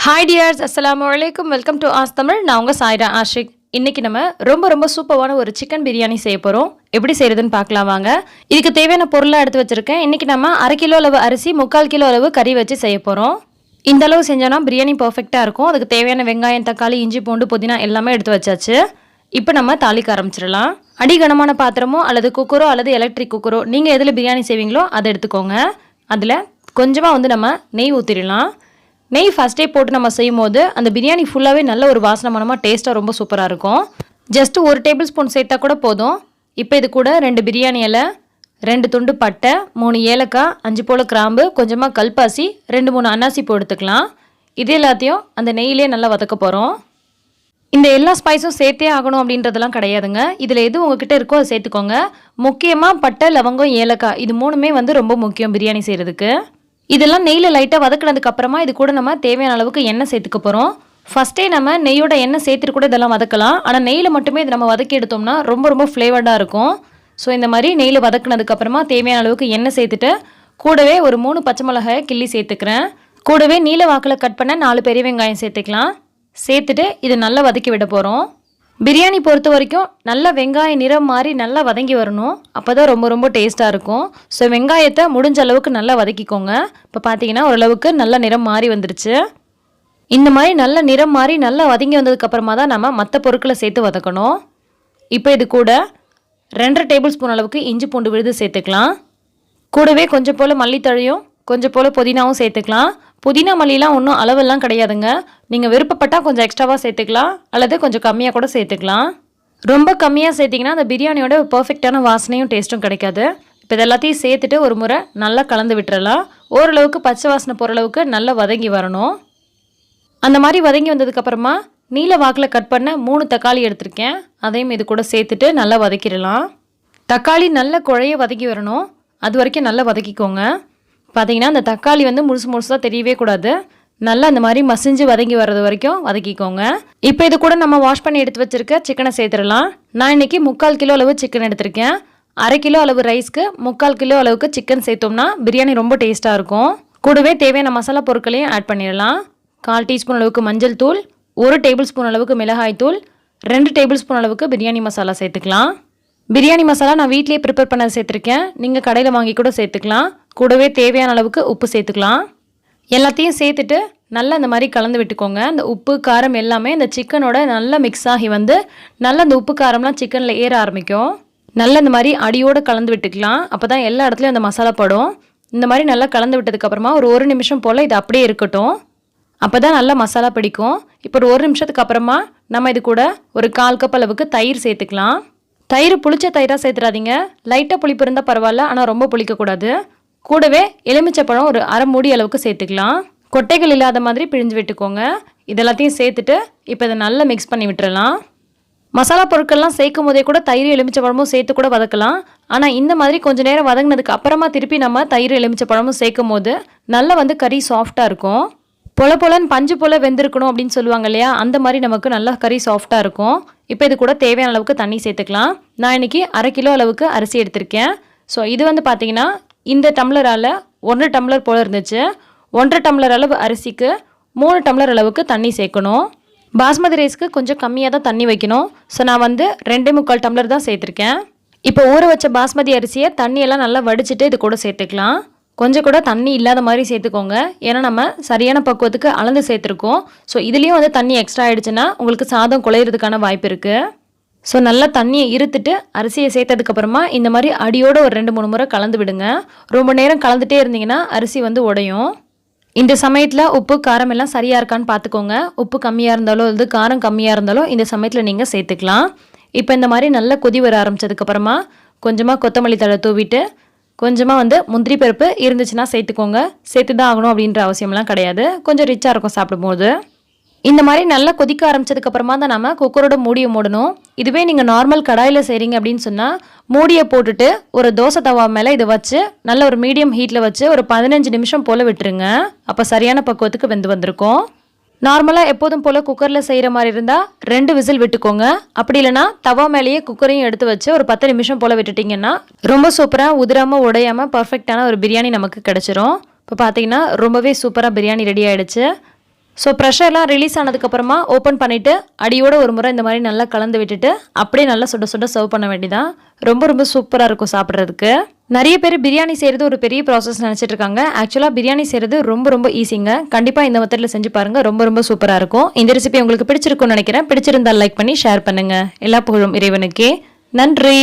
Hi tears, அஸ்ஸலாமு அலைக்கும். Welcome to as Tamil. நான் உங்கள் சாய்ரா ஆஷிக். இன்றைக்கி நம்ம ரொம்ப சூப்பரான ஒரு சிக்கன் பிரியாணி செய்ய போகிறோம். எப்படி செய்கிறதுன்னு பார்க்கலாம் வாங்க. இதுக்கு தேவையான பொருளாக எடுத்து வச்சுருக்கேன். இன்றைக்கி நம்ம 1/2 கிலோ அளவு அரிசி, 3/4 கிலோ அளவு கறி வச்சு செய்ய போகிறோம். இந்த அளவு செஞ்சோன்னா பிரியாணி பர்ஃபெக்டாக இருக்கும். அதுக்கு தேவையான வெங்காயம், தக்காளி, இஞ்சி, பூண்டு, புதினா எல்லாமே எடுத்து வச்சாச்சு. இப்போ நம்ம தாளிக்க ஆரம்பிச்சிடலாம். அடிகனமான பாத்திரமோ அல்லது குக்கரோ அல்லது எலக்ட்ரிக் குக்கரோ நீங்கள் எதில் பிரியாணி செய்வீங்களோ அதை எடுத்துக்கோங்க. அதில் கொஞ்சமாக நம்ம நெய் ஊற்றிடலாம். நெய் ஃபஸ்ட்டே போட்டு நம்ம செய்யும் போது அந்த பிரியாணி ஃபுல்லாகவே நல்ல ஒரு வாசனை மனமாக டேஸ்ட்டாக ரொம்ப சூப்பராக இருக்கும். ஜஸ்ட்டு 1 டேபிள் ஸ்பூன் சேர்த்தா கூட போதும். இப்போ இது கூட 2 பிரியாணி இலை, 2 துண்டு பட்டை, 3 ஏலக்காய், 5 போல் கிராம்பு, கொஞ்சமாக கல்பாசி, 2-3 அன்னாசி பூ எடுத்துக்கலாம். இது எல்லாத்தையும் அந்த நெய்யிலே நல்லா வதக்க போகிறோம். இந்த எல்லா ஸ்பைஸும் சேர்த்தே ஆகணும் அப்படின்றதெல்லாம் கிடையாதுங்க. இதில் எது உங்ககிட்ட இருக்கோ அதை சேர்த்துக்கோங்க. முக்கியமாக பட்டை, லவங்கம், ஏலக்காய் இது 3மே ரொம்ப முக்கியம் பிரியாணி செய்கிறதுக்கு. இதெல்லாம் நெய்யில் லைட்டாக வதக்கினதுக்கு அப்புறமா இது கூட நம்ம தேவையான அளவுக்கு எண்ணெய் சேர்த்துக்க போகிறோம். ஃபஸ்ட்டே நம்ம நெய்யோட எண்ணெய் சேர்த்துட்டு கூட இதெல்லாம் வதக்கலாம். ஆனால் நெய்யில் மட்டுமே இது நம்ம வதக்கி எடுத்தோம்னா ரொம்ப ஃப்ளேவர்டாக இருக்கும். ஸோ இந்த மாதிரி நெய்யில் வதக்கினதுக்கப்புறமா தேவையான அளவுக்கு எண்ணெய் சேர்த்துட்டு கூடவே ஒரு 3 பச்சை மிளகாயை கிள்ளி சேர்த்துக்கிறேன். கூடவே நீல வாக்கில் கட் பண்ண 4 பெரிய வெங்காயம் சேர்த்துக்கலாம். சேர்த்துட்டு இது நல்லா வதக்கி விட போகிறோம். பிரியாணி பொறுத்த வரைக்கும் நல்ல வெங்காய நிறம் மாறி நல்லா வதங்கி வரணும். அப்போ தான் ரொம்ப டேஸ்ட்டாக இருக்கும். ஸோ வெங்காயத்தை முடிஞ்ச அளவுக்கு நல்லா வதக்கிக்கோங்க. இப்போ பார்த்தீங்கன்னா ஓரளவுக்கு நல்ல நிறம் மாறி வந்துருச்சு. இந்த மாதிரி நல்ல நிறம் மாறி நல்லா வதங்கி வந்ததுக்கப்புறமா தான் நம்ம மற்ற பொருட்களை சேர்த்து வதக்கணும். இப்போ இது கூட 2 டேபிள் ஸ்பூன் அளவுக்கு இஞ்சி பூண்டு விழுது சேர்த்துக்கலாம். கூடவே கொஞ்சம் போல் மல்லித்தழையும் கொஞ்சம் போல் புதினாவும் சேர்த்துக்கலாம். புதினா மல்லிலாம் ஒன்றும் அளவெல்லாம் கிடையாதுங்க. நீங்கள் விருப்பப்பட்டால் கொஞ்சம் எக்ஸ்ட்ராவாக சேர்த்துக்கலாம் அல்லது கொஞ்சம் கம்மியாக கூட சேர்த்துக்கலாம். ரொம்ப கம்மியாக சேர்த்திங்கன்னா அந்த பிரியாணியோட பர்ஃபெக்டான வாசனையும் டேஸ்ட்டும் கிடைக்காது. இப்போ இது எல்லாத்தையும் சேர்த்துட்டு ஒரு முறை நல்லா கலந்து விட்டுறலாம். ஓரளவுக்கு பச்சை வாசனை போகிற அளவுக்கு நல்லா வதங்கி வரணும். அந்த மாதிரி வதங்கி வந்ததுக்கப்புறமா நீல வாக்கில் கட் பண்ண 3 தக்காளி எடுத்திருக்கேன். அதையும் இது கூட சேர்த்துட்டு நல்லா வதக்கிடலாம். தக்காளி நல்லா குழைய வதக்கி வரணும். அது வரைக்கும் நல்லா வதக்கிக்கோங்க. பார்த்தீங்கன்னா அந்த தக்காளி முழுசாக தெரியவே கூடாது. நல்லா அந்த மாதிரி மசிஞ்சு வதங்கி வர்றது வரைக்கும் வதக்கிக்கோங்க. இப்போ இது கூட நம்ம வாஷ் பண்ணி எடுத்து வச்சுருக்க சிக்கனை சேர்த்துடலாம். நான் இன்றைக்கி 3/4 கிலோ அளவு சிக்கன் எடுத்திருக்கேன். 1/2 கிலோ அளவு ரைஸ்க்கு 3/4 கிலோ அளவுக்கு சிக்கன் சேர்த்தோம்னா பிரியாணி ரொம்ப டேஸ்ட்டாக இருக்கும். கூடவே தேவையான மசாலா பொருட்களையும் ஆட் பண்ணிடலாம். 1/4 டீஸ்பூன் அளவுக்கு மஞ்சள் தூள், 1 டேபிள் ஸ்பூன் அளவுக்கு மிளகாய் தூள், 2 டேபிள் ஸ்பூன் அளவுக்கு பிரியாணி மசாலா சேர்த்துக்கலாம். பிரியாணி மசாலா நான் வீட்லேயே ப்ரிப்பேர் பண்ண சேர்த்துருக்கேன். நீங்கள் கடையில் வாங்கி கூட சேர்த்துக்கலாம். கூடவே தேவையான அளவுக்கு உப்பு சேர்த்துக்கலாம். எல்லாத்தையும் சேர்த்துட்டு நல்லா இந்த மாதிரி கலந்து விட்டுக்கோங்க. இந்த உப்பு காரம் எல்லாமே இந்த சிக்கனோட நல்லா மிக்ஸ் ஆகி நல்லா இந்த உப்பு காரம்லாம் சிக்கனில் ஏற ஆரம்பிக்கும். நல்லா இந்த மாதிரி அடியோடு கலந்து விட்டுக்கலாம். அப்போ தான் எல்லா இடத்துலையும் அந்த மசாலா படும். இந்த மாதிரி நல்லா கலந்து விட்டதுக்கப்புறமா ஒரு 1 நிமிஷம் போல் இது அப்படியே இருக்கட்டும். அப்போ தான் நல்லா மசாலா பிடிக்கும். இப்போ ஒரு 1 நிமிஷத்துக்கு அப்புறமா நம்ம இது கூட ஒரு 1/4 கப் அளவுக்கு தயிர் சேர்த்துக்கலாம். தயிர் புளிச்ச தயிராக சேர்த்துறாதீங்க. லைட்டாக புளிப்பு இருந்தால் பரவாயில்ல, ஆனால் ரொம்ப புளிக்கக்கூடாது. கூடவே எலுமிச்சப்பழம் ஒரு 1/2 மூடி அளவுக்கு சேர்த்துக்கலாம். கொட்டைகள் இல்லாத மாதிரி பிழிஞ்சு விட்டுக்கோங்க. இதெல்லாத்தையும் சேர்த்துட்டு இப்போ இதை நல்லா மிக்ஸ் பண்ணி விட்டுறலாம். மசாலா பொருட்கள்லாம் சேர்க்கும் போதே கூட தயிர் எலுமிச்சப்பழமும் சேர்த்து கூட வதக்கலாம். ஆனால் இந்த மாதிரி கொஞ்சம் நேரம் வதங்கினதுக்கு அப்புறமா திருப்பி நம்ம தயிர் எலுமிச்சப்பழமும் சேர்க்கும் போது நல்லா கறி சாஃப்டாக இருக்கும். பொலன்னு பஞ்சு போல் வெந்திருக்கணும் அப்படின்னு சொல்லுவாங்க இல்லையா, அந்த மாதிரி நமக்கு நல்லா கறி சாஃப்டாக இருக்கும். இப்போ இது கூட தேவையான அளவுக்கு தண்ணி சேர்த்துக்கலாம். நான் இன்றைக்கி 1/2 கிலோ அளவுக்கு அரிசி எடுத்திருக்கேன். ஸோ இது பார்த்தீங்கன்னா இந்த டம்ளரால் 1 டம்ளர் போல் இருந்துச்சு. 1.5 டம்ளர் அளவு அரிசிக்கு 3 டம்ளர் அளவுக்கு தண்ணி சேர்க்கணும். பாஸ்மதி ரைஸ்க்கு கொஞ்சம் கம்மியாக தான் தண்ணி வைக்கணும். ஸோ நான் 2.25 டம்ளர் தான் சேர்த்துருக்கேன். இப்போ ஊற வச்ச பாஸ்மதி அரிசியை தண்ணியெல்லாம் நல்லா வடிச்சிட்டு இது கூட சேர்த்துக்கலாம். கொஞ்சம் கூட தண்ணி இல்லாத மாதிரி சேர்த்துக்கோங்க. ஏன்னா நம்ம சரியான பக்குவத்துக்கு அளந்து சேர்த்துருக்கோம். ஸோ இதுலேயும் தண்ணி எக்ஸ்ட்ரா ஆகிடுச்சுன்னா உங்களுக்கு சாதம் குழையிறதுக்கான வாய்ப்பு இருக்குது. ஸோ நல்லா தண்ணியை இருத்துட்டு அரிசியை சேர்த்ததுக்கப்புறமா இந்த மாதிரி அடியோடு ஒரு 2-3 முறை கலந்து விடுங்க. ரொம்ப நேரம் கலந்துகிட்டே இருந்தீங்கன்னா அரிசி உடையும். இந்த சமயத்தில் உப்பு காரம் எல்லாம் சரியாக இருக்கான்னு பார்த்துக்கோங்க. உப்பு கம்மியாக இருந்தாலோ அல்லது காரம் கம்மியாக இருந்தாலோ இந்த சமயத்தில் நீங்கள் சேர்த்துக்கலாம். இப்போ இந்த மாதிரி நல்லா கொதி வர ஆரம்பித்ததுக்கப்புறமா கொஞ்சமாக கொத்தமல்லி தழை தூவிட்டு கொஞ்சமாக முந்திரி பருப்பு இருந்துச்சுன்னா சேர்த்துக்கோங்க. சேர்த்து தான் ஆகணும் அப்படின்ற அவசியம்லாம் கிடையாது. கொஞ்சம் ரிச்சாக இருக்கும் சாப்பிடும்போது. இந்த மாதிரி நல்லா கொதிக்க ஆரம்பித்ததுக்கப்புறமா தான் நம்ம குக்கரோட மூடியை மூடணும். இதுவே நீங்கள் நார்மல் கடாயில் செய்கிறீங்க அப்படின்னு சொன்னால் மூடியை போட்டுட்டு ஒரு தோசை தவா மேலே இதை வச்சு நல்ல ஒரு மீடியம் ஹீட்டில் வச்சு ஒரு 15 நிமிஷம் போல் விட்டுருங்க. அப்போ சரியான பக்குவத்துக்கு வெந்து வந்திருக்கும். நார்மலாக எப்போதும் போல் குக்கரில் செய்கிற மாதிரி இருந்தால் 2 விசில் விட்டுக்கோங்க. அப்படி இல்லைனா தவா மேலேயே குக்கரையும் எடுத்து வச்சு ஒரு 10 நிமிஷம் போல் விட்டுட்டிங்கன்னா ரொம்ப சூப்பராக உதிராமல் உடையாமல் பர்ஃபெக்டான ஒரு பிரியாணி நமக்கு கிடச்சிரும். இப்போ பார்த்தீங்கன்னா ரொம்பவே சூப்பராக பிரியாணி ரெடி ஆகிடுச்சு. ஸோ ப்ரெஷர்லாம் ரிலீஸ் ஆனதுக்கப்புறமா ஓப்பன் பண்ணிவிட்டு அடியோட ஒரு முறை இந்த மாதிரி நல்லா கலந்து விட்டுட்டு அப்படியே நல்லா சுட சுட சர்வ் பண்ண வேண்டியதான். ரொம்ப ரொம்ப சூப்பராக இருக்கும் சாப்பிட்றதுக்கு. நிறைய பேர் பிரியாணி செய்கிறது ஒரு பெரிய ப்ராசஸ் நினச்சிட்டு இருக்காங்க. ஆக்சுவலாக பிரியாணி செய்கிறது ரொம்ப ரொம்ப ஈஸிங்க. கண்டிப்பாக இந்த மெத்தடில் செஞ்சு பாருங்கள். ரொம்ப ரொம்ப சூப்பராக இருக்கும். இந்த ரெசிபி உங்களுக்கு பிடிச்சிருக்கும்னு நினைக்கிறேன். பிடிச்சிருந்தால் லைக் பண்ணி ஷேர் பண்ணுங்கள். எல்லா புகழும் இறைவனுக்கே. நன்றி.